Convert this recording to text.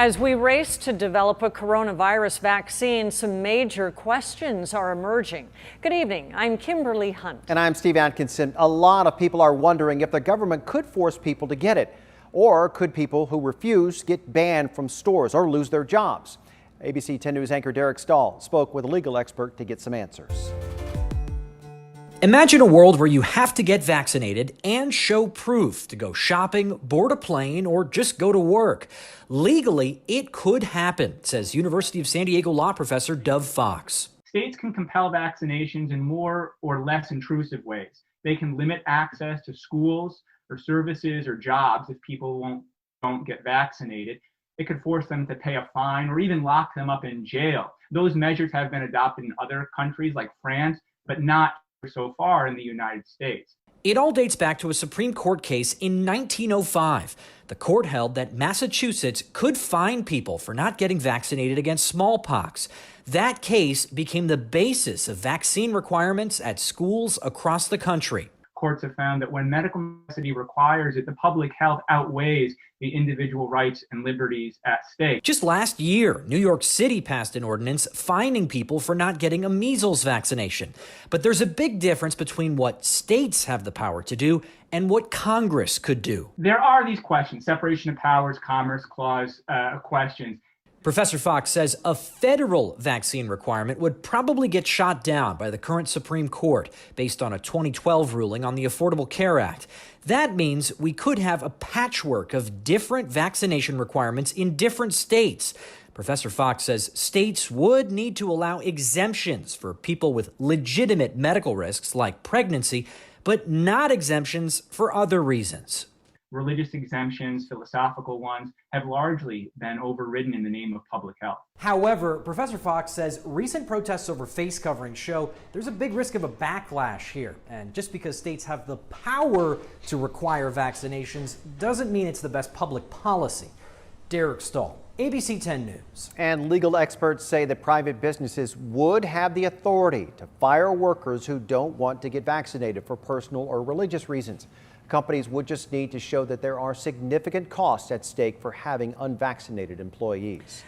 As we race to develop a coronavirus vaccine, some major questions are emerging. Good evening, I'm Kimberly Hunt. And I'm Steve Atkinson. A lot of people are wondering if the government could force people to get it, or could people who refuse get banned from stores or lose their jobs? ABC 10 News anchor Derek Stahl spoke with a legal expert to get some answers. Imagine a world where you have to get vaccinated and show proof to go shopping, board a plane, or just go to work. Legally, it could happen, says University of San Diego law professor Dov Fox. States can compel vaccinations in more or less intrusive ways. They can limit access to schools or services or jobs if people don't get vaccinated. It could force them to pay a fine or even lock them up in jail. Those measures have been adopted in other countries like France, but not so far in the United States. It all dates back to a Supreme Court case in 1905. The court held that Massachusetts could fine people for not getting vaccinated against smallpox. That case became the basis of vaccine requirements at schools across the country. Courts have found that when medical necessity requires it, the public health outweighs the individual rights and liberties at stake. Just last year, New York City passed an ordinance fining people for not getting a measles vaccination. But there's a big difference between what states have the power to do and what Congress could do. There are these questions, separation of powers, Commerce Clause questions. Professor Fox says a federal vaccine requirement would probably get shot down by the current Supreme Court based on a 2012 ruling on the Affordable Care Act. That means we could have a patchwork of different vaccination requirements in different states. Professor Fox says states would need to allow exemptions for people with legitimate medical risks like pregnancy, but not exemptions for other reasons. Religious exemptions, philosophical ones, have largely been overridden in the name of public health. However, Professor Fox says recent protests over face coverings show there's a big risk of a backlash here. And just because states have the power to require vaccinations doesn't mean it's the best public policy. Derek Stahl, ABC 10 News. And legal experts say that private businesses would have the authority to fire workers who don't want to get vaccinated for personal or religious reasons. Companies would just need to show that there are significant costs at stake for having unvaccinated employees.